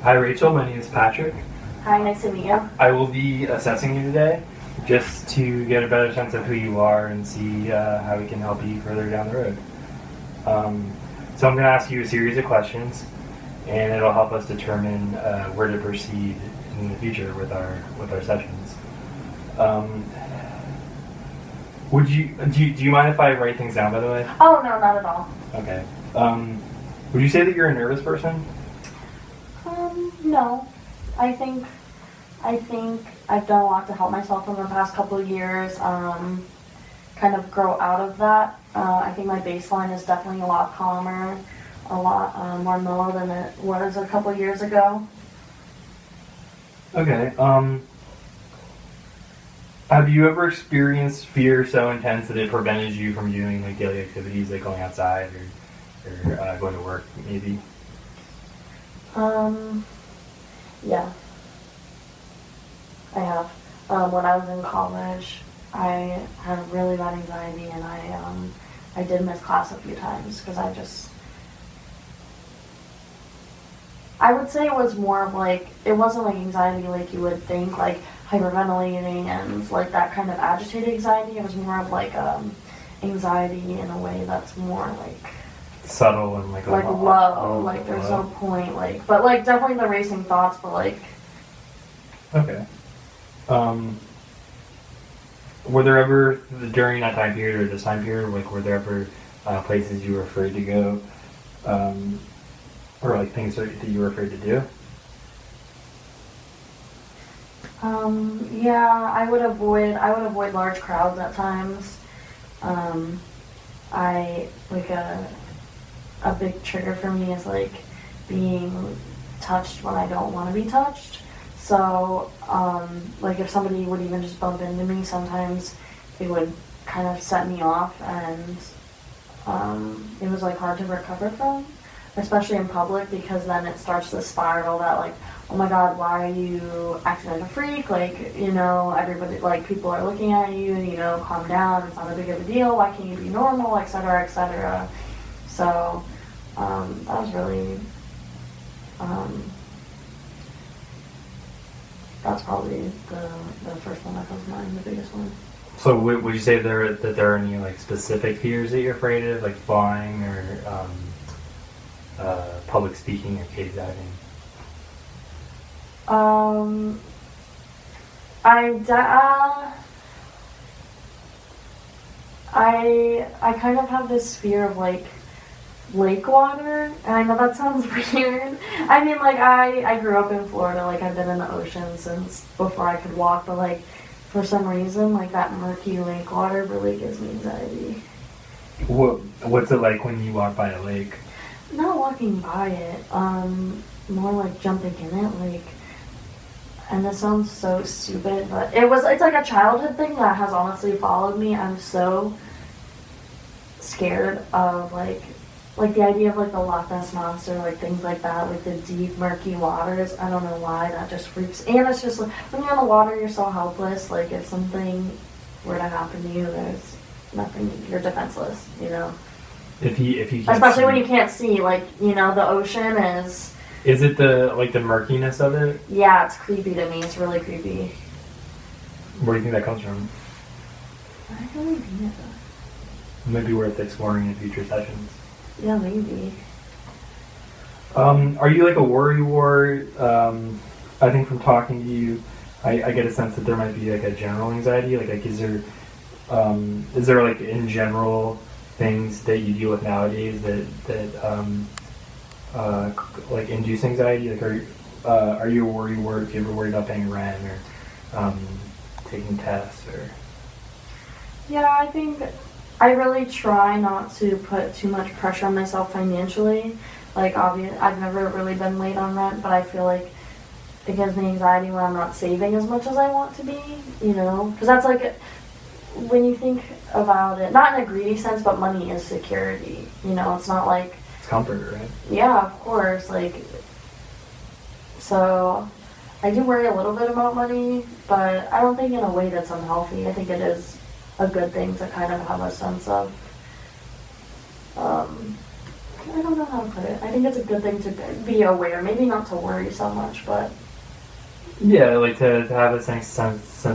Hi Rachel, my name is Patrick. Hi, nice to meet you. I will be assessing you today just to get a better sense of who you are and see how we can help you further down the road. So I'm going to ask you a series of questions and it'll help us determine where to proceed in the future with our sessions. Do you mind if I write things down, by the way? Oh, no, not at all. Okay. Would you say that you're a nervous person? No. I think I've done a lot to help myself in the past couple of years, kind of grow out of that. I think my baseline is definitely a lot calmer, a lot more mellow than it was a couple of years ago. Okay. Have you ever experienced fear so intense that it prevented you from doing like daily activities like going outside or going to work maybe? Yeah. I have. When I was in college, I had really bad anxiety, and I did miss class a few times because I would say it was more of like, it wasn't like anxiety like you would think, like hyperventilating and like that kind of agitated anxiety. It was more of like anxiety in a way that's more like Subtle and like low, like there's no point, like, but like definitely the racing thoughts, but like. Okay. Were there ever, during that time period or this time period, like were there ever places you were afraid to go, or like things that you were afraid to do? Yeah, I would avoid large crowds at times. I like a big trigger for me is like being touched when I don't want to be touched. So, like if somebody would even just bump into me, sometimes it would kind of set me off, and it was like hard to recover from, especially in public, because then it starts to spiral that like, oh my god, why are you acting like a freak? Like, you know, everybody, like people are looking at you, and you know, calm down, it's not a big of a deal, why can't you be normal, etc., etc. So, that was really, that's probably the first one that comes to mind, the biggest one. So would you say that there are any like specific fears that you're afraid of, like flying or public speaking or cave diving? I kind of have this fear of like lake water, and I know that sounds weird. I mean, like I grew up in Florida, like I've been in the ocean since before I could walk, but like for some reason, like that murky lake water really gives me anxiety. What's it like when you walk by a lake? Not walking by it, more like jumping in it, like. And this sounds so stupid, but it's like a childhood thing that has honestly followed me. I'm so scared of like the idea of like the Loch Ness Monster, like things like that, like the deep murky waters. I don't know why, that just freaks. And it's just like when you're in the water, you're so helpless. Like if something were to happen to you, there's nothing. You're defenseless, you know. If you can't especially see. when you can't see, like, you know, the ocean is. Is it the murkiness of it? Yeah, it's creepy to me. It's really creepy. Where do you think that comes from? I really think it. Maybe worth exploring in future sessions. Yeah, maybe. Are you like a worrywart? I think from talking to you, I get a sense that there might be like a general anxiety. Like is there like in general things that you deal with nowadays that like induce anxiety? Like are you a worrywart? If you ever worried about paying rent or taking tests or? Yeah, I think I really try not to put too much pressure on myself financially. Like, I've never really been late on rent, but I feel like it gives me anxiety when I'm not saving as much as I want to be, you know? Because that's like, when you think about it, not in a greedy sense, but money is security, you know? It's not like... It's comfort, right? Yeah, of course, like... So, I do worry a little bit about money, but I don't think in a way that's unhealthy. I think it is a good thing to kind of have a sense of I don't know how to put it. I think it's a good thing to be aware. Maybe not to worry so much, but Yeah, like to have a sense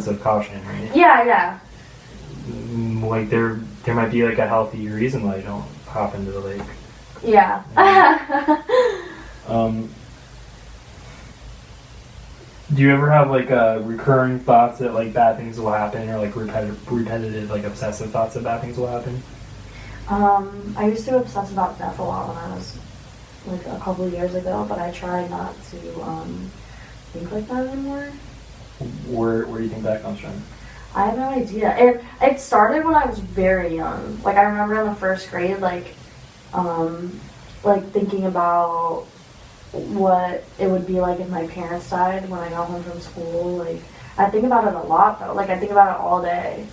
of caution, right? yeah. Like there might be like a healthy reason why you don't hop into the lake. Yeah. Do you ever have like recurring thoughts that like bad things will happen, or like repetitive like obsessive thoughts that bad things will happen? I used to obsess about death a lot when I was like a couple of years ago, but I try not to think like that anymore. Where do you think that comes from? I have no idea. It started when I was very young. Like I remember in the first grade, like thinking about what it would be like if my parents died when I got home from school. Like I think about it a lot though. Like I think about it all day.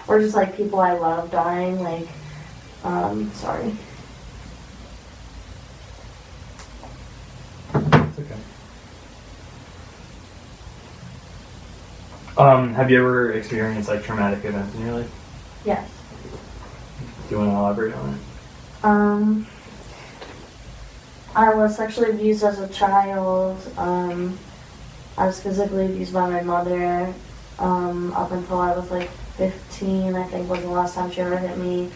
Or just like people I love dying. Like sorry. It's okay. Have you ever experienced like traumatic events in your life? Yes. Do you want to elaborate on it? I was sexually abused as a child. I was physically abused by my mother up until I was like 15, I think was the last time she ever hit me.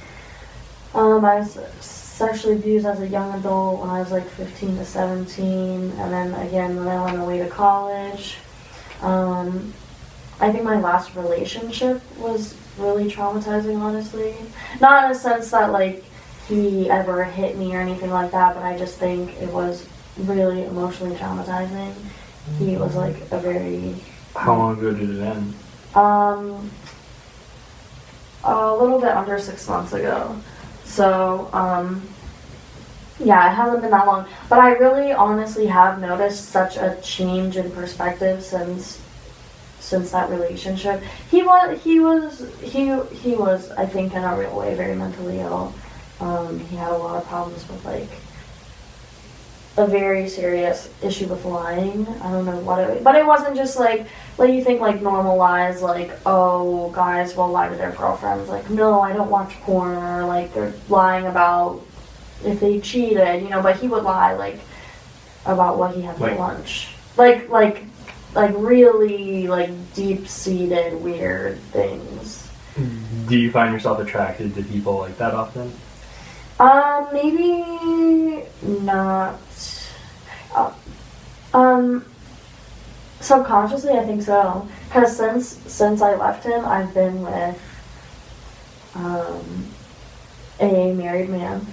I was sexually abused as a young adult when I was like 15 to 17, and then again when I went away to college. I think my last relationship was really traumatizing, honestly. Not in a sense that like he ever hit me or anything like that, but I just think it was really emotionally traumatizing. He was like a very... How long ago did it end? A little bit under 6 months ago. So, yeah, it hasn't been that long. But I really honestly have noticed such a change in perspective since that relationship. He was I think in a real way very mentally ill. He had a lot of problems with like a very serious issue with lying. I don't know what it, but it wasn't just like you think like normal lies, like, oh, guys will lie to their girlfriends. Like, no, I don't watch porn, or like they're lying about if they cheated, you know. But he would lie like about what he had for lunch, like really like deep-seated weird things. Do you find yourself attracted to people like that often? Maybe not. Subconsciously, I think so. Because since I left him, I've been with a married man,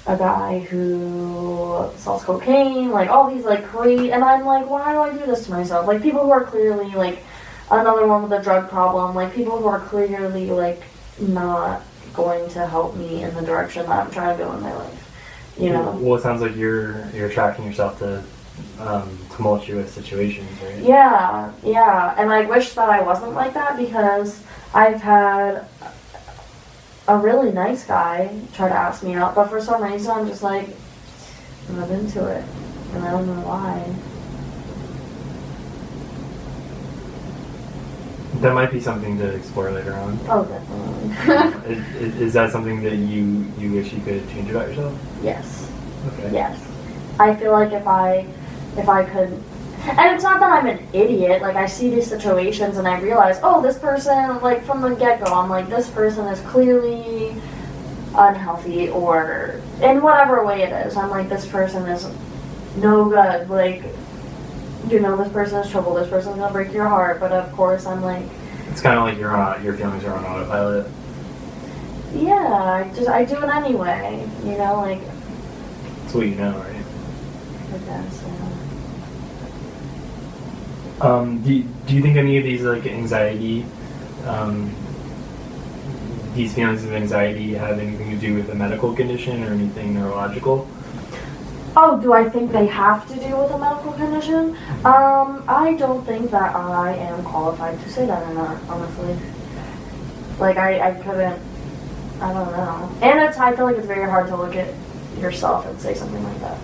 a guy who sells cocaine, like all these like crazy, and I'm like, why do I do this to myself? Like people who are clearly like another one with a drug problem, like people who are clearly like not going to help me in the direction that I'm trying to go in my life, you know? Well, it sounds like you're attracting yourself to tumultuous situations, right? Yeah, and I wish that I wasn't like that, because I've had a really nice guy try to ask me out, but for some reason I'm just like, I'm not into it, and I don't know why. That might be something to explore later on. Oh, definitely. Is that something that you wish you could change about yourself? Yes. Okay. Yes. I feel like if I could, and it's not that I'm an idiot, like I see these situations and I realize, oh, this person, like from the get-go, I'm like, this person is clearly unhealthy, or in whatever way it is, I'm like, this person is no good, like, you know, this person is trouble, this person's gonna break your heart, but of course I'm like... It's kind of like your feelings are on autopilot. Yeah, I do it anyway, you know, like... That's what you know, right? I guess, Do you think any of these like anxiety, these feelings of anxiety have anything to do with a medical condition or anything neurological? Oh, do I think they have to do with a medical condition? I don't think that I am qualified to say that or not, honestly. Like, I couldn't, I don't know. And I feel like it's very hard to look at yourself and say something like that.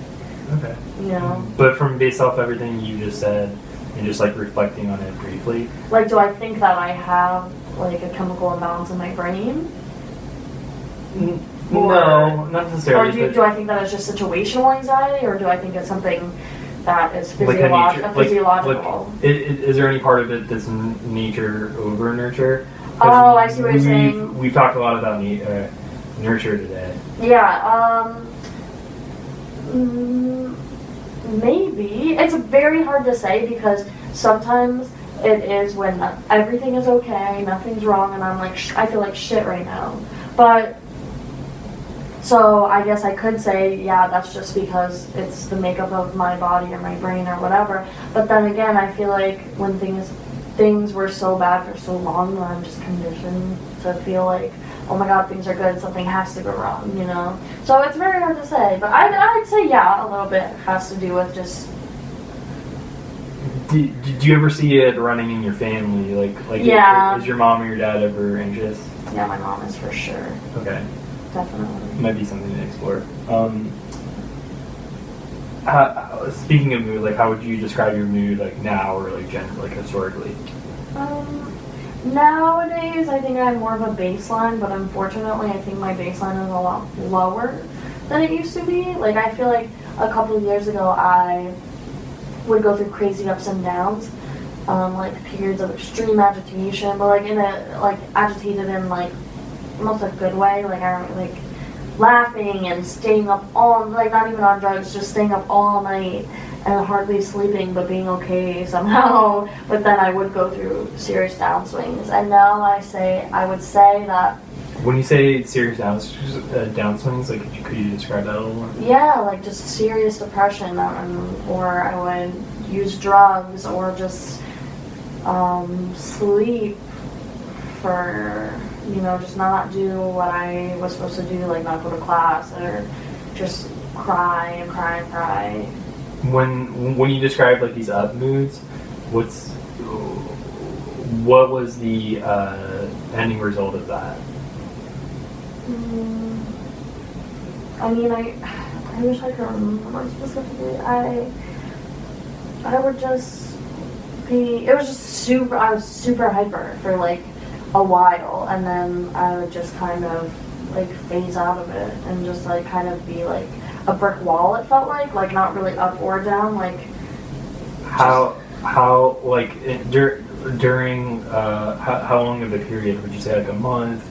Okay. You know? But based off everything you just said, and just like reflecting on it briefly. Like, do I think that I have like a chemical imbalance in my brain? No, not necessarily. Or do I think that it's just situational anxiety, or do I think it's something that is like physiological? Is there any part of it that's nature over nurture? Oh, I see what you're saying. We've talked a lot about nurture today. Yeah, maybe. It's very hard to say because sometimes it is when everything is okay, nothing's wrong, and I'm like, I feel like shit right now. But, so I guess I could say, yeah, that's just because it's the makeup of my body or my brain or whatever. But then again, I feel like when things were so bad for so long that I'm just conditioned to feel like, oh my god, things are good, something has to go wrong, you know? So it's very hard to say, but I'd say, yeah, a little bit has to do with just... Did you ever see it running in your family? Like yeah. Is your mom or your dad ever anxious? Yeah, my mom is for sure. Okay. Definitely. Might be something to explore. Speaking of mood, like how would you describe your mood like now or like like historically? Nowadays I think I have more of a baseline, but unfortunately I think my baseline is a lot lower than it used to be. Like I feel like a couple of years ago I would go through crazy ups and downs, like periods of extreme agitation, but like in a like agitated in like almost a good way. Like I don't like laughing and staying up all, like not even on drugs, just staying up all night and hardly sleeping but being okay somehow. But then I would go through serious downswings, and now I would say that when you say serious downswings, like could you describe that a little more? Yeah, like just serious depression, or I would use drugs or just sleep for, you know, just not do what I was supposed to do, like not go to class, or just cry and cry and cry. When you describe like these up moods, what was the ending result of that? I mean, I wish I could remember specifically. I would just be, it was just I was super hyper for like a while, and then I would just kind of like phase out of it and just like kind of be like a brick wall, it felt like not really up or down, like how like during how long of a period would you say, like a month,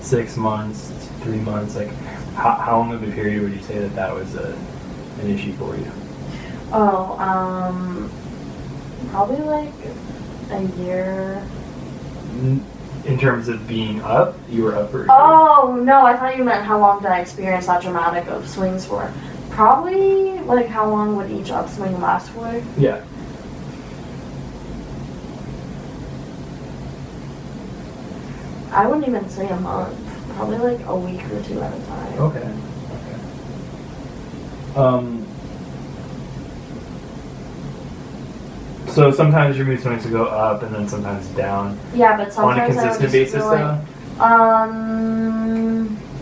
6 months, 3 months, like how long of a period would you say that was an issue for you? Probably like a year. In terms of being up, you were up or? Oh no, I thought you meant how long did I experience that dramatic of swings for. Probably like how long would each upswing last for? Yeah. I wouldn't even say a month. Probably like a week or two at a time. Okay. So sometimes your mood swings will go up and then sometimes down. Yeah, but sometimes on a consistent basis, though?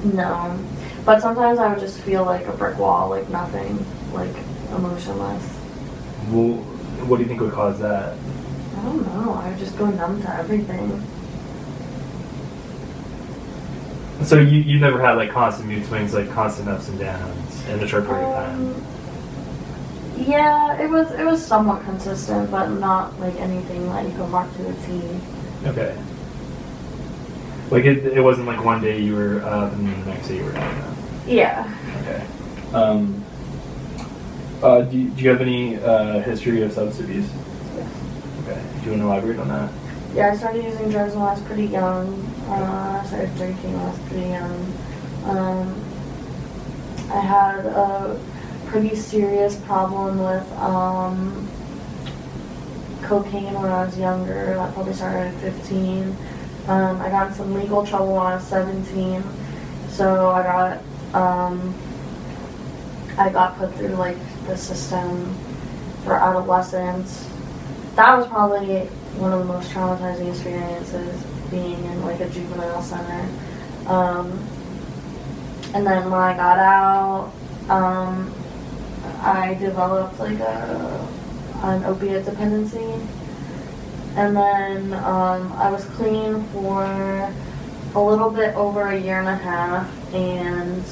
No. But sometimes I would just feel like a brick wall, like nothing, like emotionless. Well, what do you think would cause that? I don't know. I would just go numb to everything. So you never had like constant mood swings, like constant ups and downs in a short period of time? Yeah, it was somewhat consistent, but not like anything that you could mark to a T. Okay. Like it wasn't like one day you were up and then the next day you were down. Yeah. Okay. Do you have any history of substance abuse? Yes. Okay. Do you want to elaborate on that? Yeah, I started using drugs when I was pretty young. I started drinking when I was pretty young. I had a pretty serious problem with cocaine when I was younger. That probably started at 15. I got in some legal trouble when I was 17. So I got put through like the system for adolescents. That was probably one of the most traumatizing experiences, being in like a juvenile center. And then when I got out, I developed like an opiate dependency. And then I was clean for a little bit over a year and a half, and